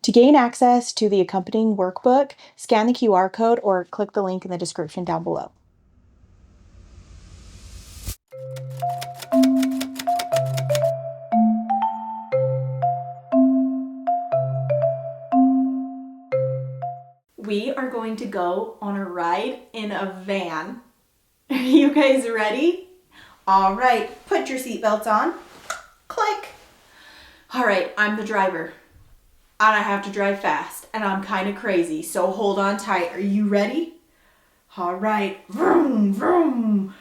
To gain access to the accompanying workbook, scan the QR code or click the link in the description down below. We are going to go on a ride in a van. Are you guys ready? All right, put your seatbelts on. Click. All right, I'm the driver. And I have to drive fast, and I'm kind of crazy, so hold on tight. Are you ready? All right. Vroom, vroom.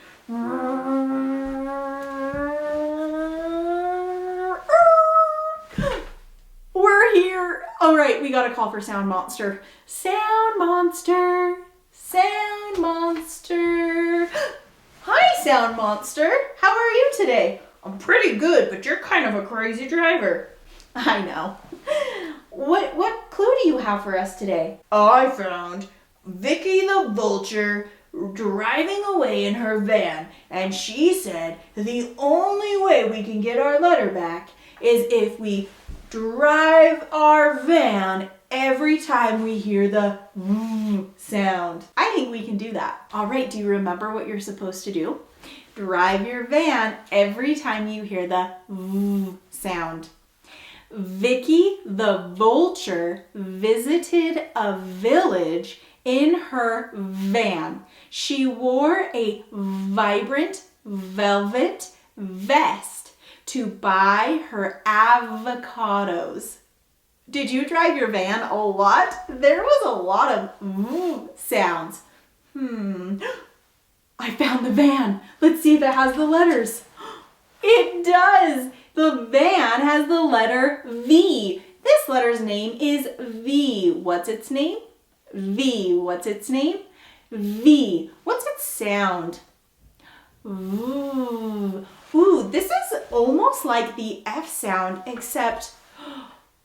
We're here. All right, we got a call for Sound Monster. Sound Monster. Sound Monster. Hi, Sound Monster. How are you today? I'm pretty good, but you're kind of a crazy driver. I know. What clue do you have for us today? I found Vicky the Vulture driving away in her van, and she said the only way we can get our letter back is if we drive our van every time we hear the sound. I think we can do that. All right, do you remember what you're supposed to do? Drive your van every time you hear the sound. Vicky the Vulture visited a village in her van. She wore a vibrant velvet vest to buy her avocados. Did you drive your van a lot? There was a lot of sounds. I found the van. Let's see if it has the letters. It does. The van has the letter V. This letter's name is V. What's its name? V. What's its name? V. What's its sound? Ooh. Ooh, this is almost like the F sound, except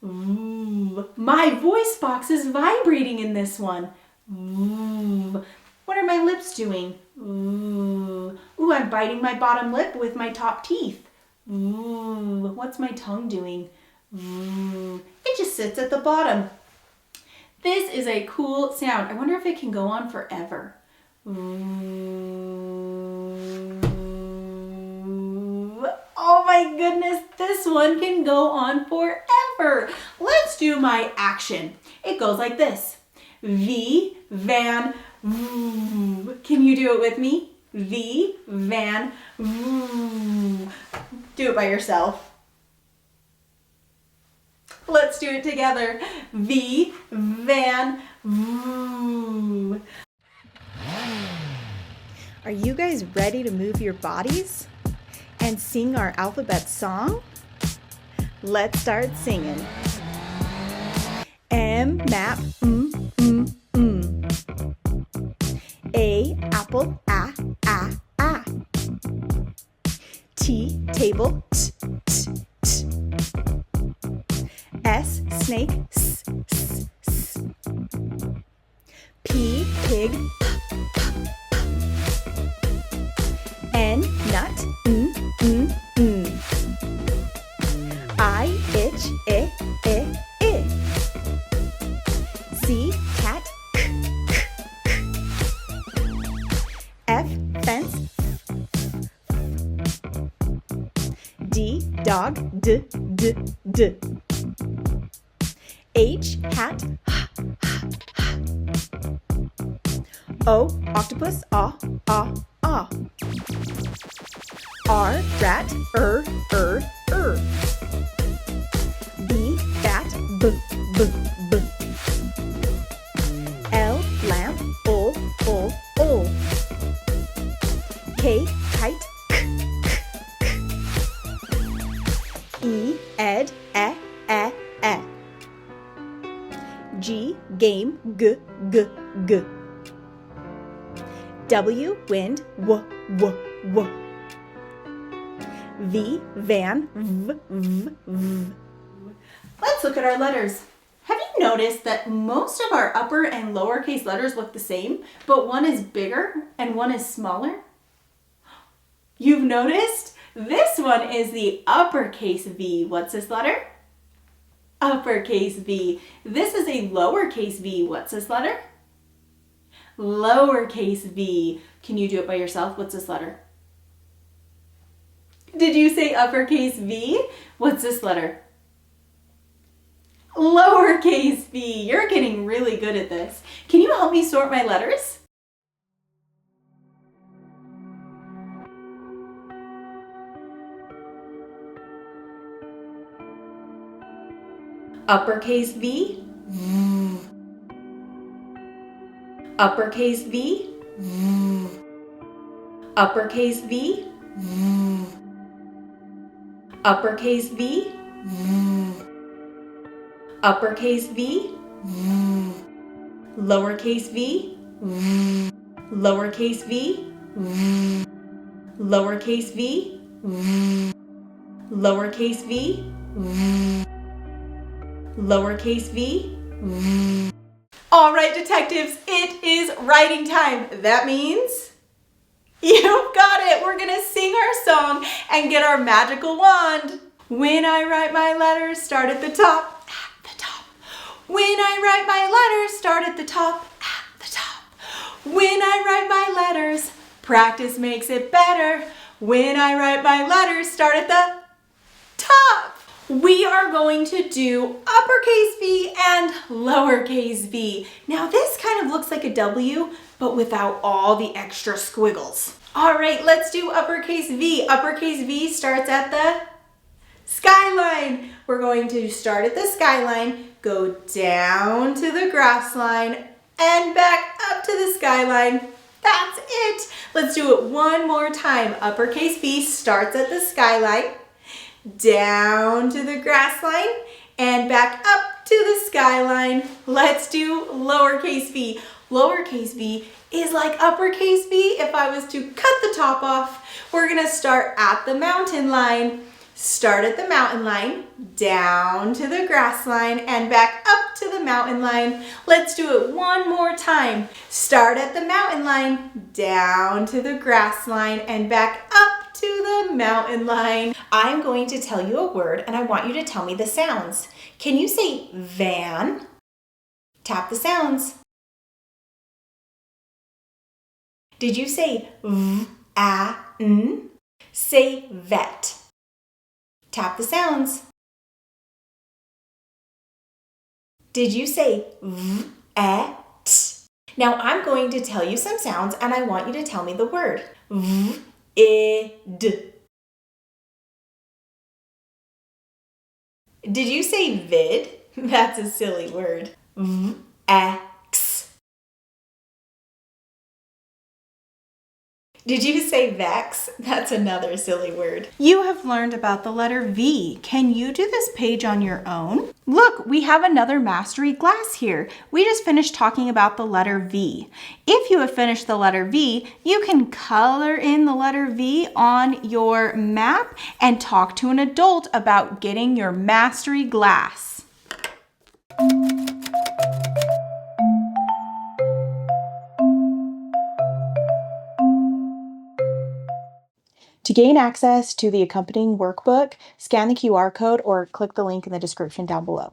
my voice box is vibrating in this one. What are my lips doing? Ooh, I'm biting my bottom lip with my top teeth. What's my tongue doing? It just sits at the bottom. This is a cool sound. I wonder if it can go on forever. Oh my goodness, this one can go on forever. Let's do my action. It goes like this. V, van, can you do it with me? V, van, do it by yourself. Let's do it together. V, van, Are you guys ready to move your bodies and sing our alphabet song? Let's start singing. M, map, A, apple, A. T, table, T. S, snake, S. P, pig, N, nut, I, itch, I. C, cat, F, fence, D, dog, D. H, hat, O, octopus, ah. R, rat, B, bat, b. L, lamp, ol. K, kite, E, ed, e. G, game, g. W, wind, w. V, van, v. Let's look at our letters. Have you noticed that most of our upper and lowercase letters look the same, but one is bigger and one is smaller? You've noticed? This one is the uppercase V. What's this letter? Uppercase V. This is a lowercase v. What's this letter? Lowercase v. Can you do it by yourself? What's this letter? Did you say uppercase V? What's this letter? Lowercase v. You're getting really good at this. Can you help me sort my letters? Uppercase V. Uppercase V. Uppercase V. Uppercase V. Uppercase V. Lowercase v. Lowercase v. Lowercase v. Lowercase v. Lowercase v. All right, detectives, it is writing time. That means you've got it. We're gonna sing our song and get our magical wand. When I write my letters, start at the top, at the top. When I write my letters, start at the top, at the top. When I write my letters, practice makes it better. When I write my letters, start at the top. We are going to do uppercase V and lowercase v. Now this kind of looks like a W, but without all the extra squiggles. All right, let's do uppercase V. Uppercase V starts at the skyline. We're going to start at the skyline, go down to the grass line, and back up to the skyline. That's it. Let's do it one more time. Uppercase V starts at the skyline, down to the grass line, and back up to the skyline. Let's do lowercase v. Lowercase v is like uppercase V if I was to cut the top off. We're gonna start at the mountain line. Start at the mountain line, down to the grass line, and back up to the mountain line. Let's do it one more time. Start at the mountain line, down to the grass line, and back up to the mountain line. I'm going to tell you a word, and I want you to tell me the sounds. Can you say van? Tap the sounds. Did you say v, a, n? Say vet. Tap the sounds. Did you say v, e, t? Now I'm going to tell you some sounds and I want you to tell me the word. V, I, d. Did you say vid? That's a silly word. V, x. Did you say vex? That's another silly word. You have learned about the letter V. Can you do this page on your own? Look, we have another mastery glass here. We just finished talking about the letter V. If you have finished the letter V, you can color in the letter V on your map and talk to an adult about getting your mastery glass. To gain access to the accompanying workbook, scan the QR code or click the link in the description down below.